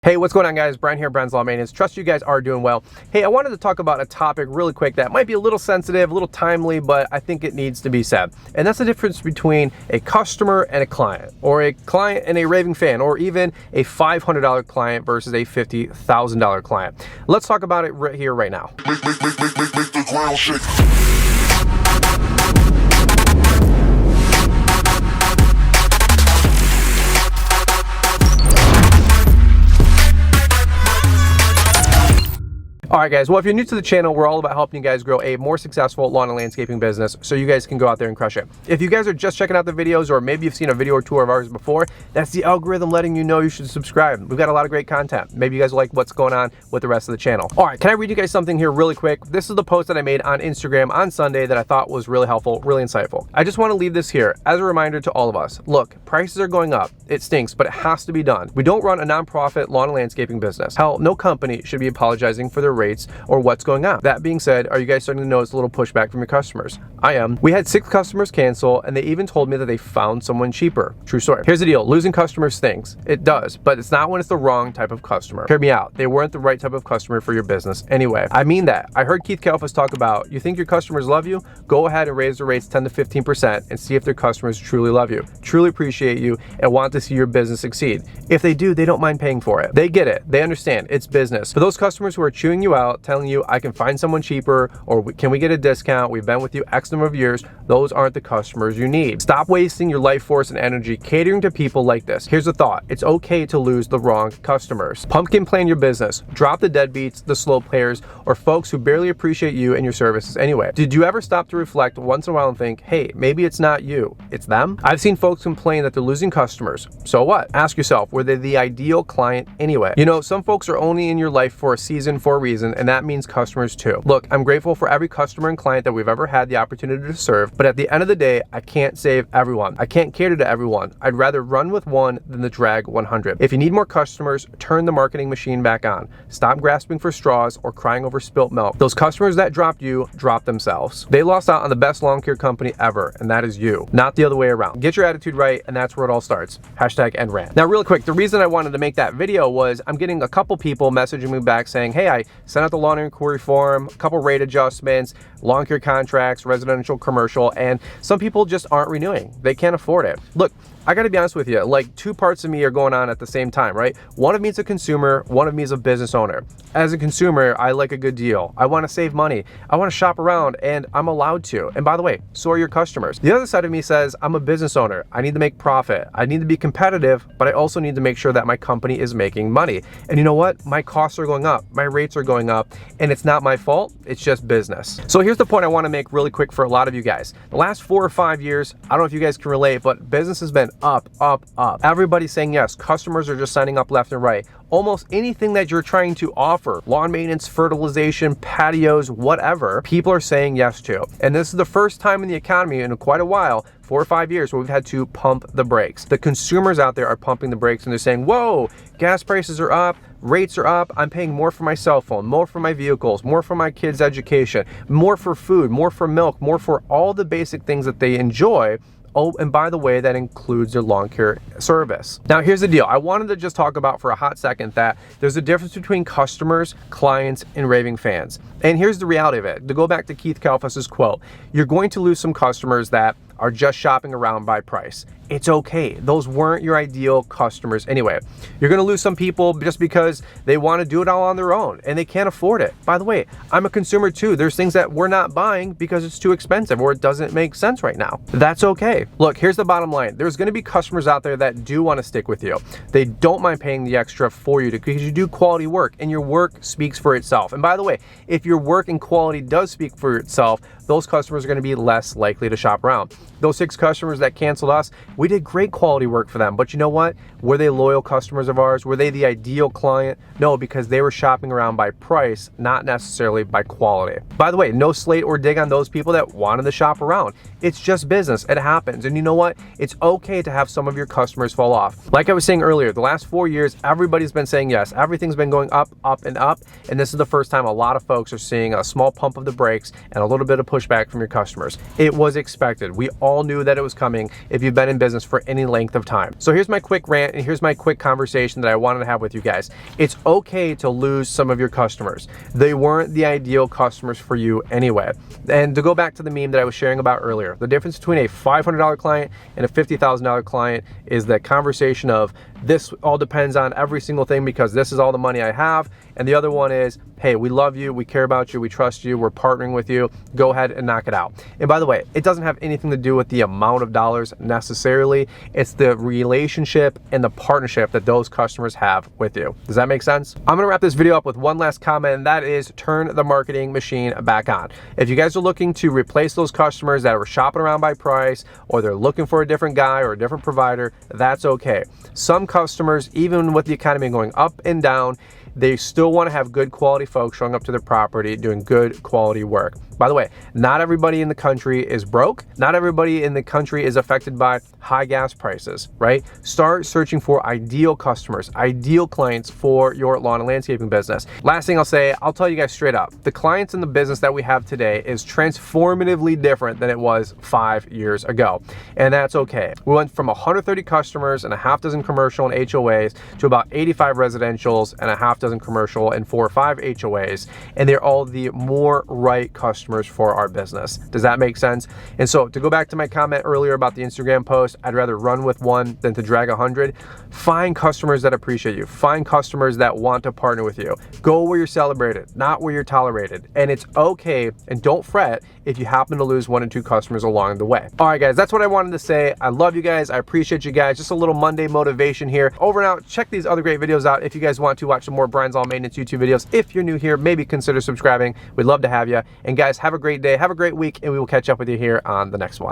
Hey, what's going on, guys? Brian here, Brian's Lawn Maintenance. Trust you guys are doing well. Hey, I wanted to talk about a topic really quick that might be a little sensitive, a little timely, but I think it needs to be said. And that's the difference between a customer and a client, or a client and a raving fan, or even a $500 client versus a $50,000 client. Let's talk about it right here, right now. Make the ground shake. All right, guys, well, if you're new to the channel, we're all about helping you guys grow a more successful lawn and landscaping business so you guys can go out there and crush it. If you guys are just checking out the videos, or maybe you've seen a video or two of ours before, that's the algorithm letting you know you should subscribe. We've got a lot of great content. Maybe you guys like what's going on with the rest of the channel. All right, can I read you guys something here really quick? This is the post that I made on Instagram on Sunday that I thought was really helpful, really insightful. I just want to leave this here as a reminder to all of us. Look, prices are going up. It stinks, but it has to be done. We don't run a nonprofit lawn and landscaping business. Hell, no company should be apologizing for their rates or what's going on. That being said, are you guys starting to notice a little pushback from your customers? I am. We had 6 customers cancel, and they even told me that they found someone cheaper. True story. Here's the deal. Losing customers stinks. It does, but it's not when it's the wrong type of customer. Hear me out. They weren't the right type of customer for your business anyway. I mean that. I heard Keith Kalfas talk about, you think your customers love you? Go ahead and raise the rates 10 to 15% and see if their customers truly love you, truly appreciate you, and want to see your business succeed. If they do, they don't mind paying for it. They get it. They understand. It's business. For those customers who are chewing you out, telling you, I can find someone cheaper, or can we get a discount? We've been with you X number of years. Those aren't the customers you need. Stop wasting your life force and energy catering to people like this. Here's the thought. It's okay to lose the wrong customers. Pumpkin plan your business. Drop the deadbeats, the slow players, or folks who barely appreciate you and your services anyway. Did you ever stop to reflect once in a while and think, hey, maybe it's not you, it's them? I've seen folks complain that they're losing customers. So what? Ask yourself, were they the ideal client anyway? You know, some folks are only in your life for a season, for a reason, and that means customers too. Look, I'm grateful for every customer and client that we've ever had the opportunity to serve, but at the end of the day, I can't save everyone. I can't cater to everyone. I'd rather run with one than to drag 100. If you need more customers, turn the marketing machine back on. Stop grasping for straws or crying over spilt milk. Those customers that dropped you, dropped themselves. They lost out on the best lawn care company ever, and that is you, not the other way around. Get your attitude right, and that's where it all starts. Hashtag end rant. Now, real quick, the reason I wanted to make that video was I'm getting a couple people messaging me back saying, hey, I sent out the lawn inquiry form, a couple rate adjustments, lawn care contracts, residential, commercial, and some people just aren't renewing. They can't afford it. Look, I gotta be honest with you, like 2 parts of me are going on at the same time, right? One of me is a consumer, one of me is a business owner. As a consumer, I like a good deal. I wanna save money. I wanna shop around, and I'm allowed to. And by the way, so are your customers. The other side of me says, I'm a business owner. I need to make profit. I need to be competitive, but I also need to make sure that my company is making money. And you know what? My costs are going up. My rates are going up, and it's not my fault. It's just business. So here's the point I wanna make really quick for a lot of you guys. The last 4 or 5 years, I don't know if you guys can relate, but business has been up, up, up. Everybody's saying yes. Customers are just signing up left and right. Almost anything that you're trying to offer, lawn maintenance, fertilization, patios, whatever, people are saying yes to. And this is the first time in the economy in quite a while, 4 or 5 years, where we've had to pump the brakes. The consumers out there are pumping the brakes, and they're saying, whoa, gas prices are up, rates are up, I'm paying more for my cell phone, more for my vehicles, more for my kids' education, more for food, more for milk, more for all the basic things that they enjoy. Oh, and by the way, that includes your lawn care service. Now, here's the deal. I wanted to just talk about for a hot second that there's a difference between customers, clients, and raving fans. And here's the reality of it. To go back to Keith Kalfas's quote, you're going to lose some customers that are just shopping around by price. It's okay. Those weren't your ideal customers anyway. You're gonna lose some people just because they wanna do it all on their own and they can't afford it. By the way, I'm a consumer too. There's things that we're not buying because it's too expensive or it doesn't make sense right now. That's okay. Look, here's the bottom line. There's gonna be customers out there that do wanna stick with you. They don't mind paying the extra for you because you do quality work and your work speaks for itself. And by the way, if your work and quality does speak for itself, those customers are gonna be less likely to shop around. Those 6 customers that canceled us, we did great quality work for them, but you know what? Were they loyal customers of ours? Were they the ideal client? No, because they were shopping around by price, not necessarily by quality. By the way, no slate or dig on those people that wanted to shop around. It's just business. It happens. And you know what? It's okay to have some of your customers fall off. Like I was saying earlier, the last 4 years, everybody's been saying yes. Everything's been going up, up, and up. And this is the first time a lot of folks are seeing a small pump of the brakes and a little bit of push pushback from your customers. It was expected. We all knew that it was coming if you've been in business for any length of time. So here's my quick rant and here's my quick conversation that I wanted to have with you guys. It's okay to lose some of your customers. They weren't the ideal customers for you anyway. And to go back to the meme that I was sharing about earlier, the difference between a $500 client and a $50,000 client is that conversation of this all depends on every single thing because this is all the money I have. And the other one is, hey, we love you, we care about you, we trust you, we're partnering with you, go ahead and knock it out. And by the way, it doesn't have anything to do with the amount of dollars necessarily, it's the relationship and the partnership that those customers have with you. Does that make sense? I'm gonna wrap this video up with one last comment, and that is turn the marketing machine back on. If you guys are looking to replace those customers that were shopping around by price, or they're looking for a different guy or a different provider, that's okay. Some customers, even with the economy going up and down, they still want to have good quality folks showing up to their property doing good quality work. By the way, not everybody in the country is broke. Not everybody in the country is affected by high gas prices, right? Start searching for ideal customers, ideal clients for your lawn and landscaping business. Last thing I'll say, I'll tell you guys straight up, the clients in the business that we have today is transformatively different than it was 5 years ago. And that's okay. We went from 130 customers and a half dozen commercial and HOAs to about 85 residentials and a half dozen commercial and 4 or 5 HOAs. And they're all the more right customers for our business. Does that make sense? And so to go back to my comment earlier about the Instagram post, I'd rather run with one than to drag 100. Find customers that appreciate you. Find customers that want to partner with you. Go where you're celebrated, not where you're tolerated. And it's okay, and don't fret if you happen to lose 1 or 2 customers along the way. All right, guys, that's what I wanted to say. I love you guys. I appreciate you guys. Just a little Monday motivation here. Over and out. Check these other great videos out if you guys want to watch some more Brian's Lawn Maintenance YouTube videos. If you're new here, maybe consider subscribing. We'd love to have you. And guys, have a great day. Have a great week, and we will catch up with you here on the next one.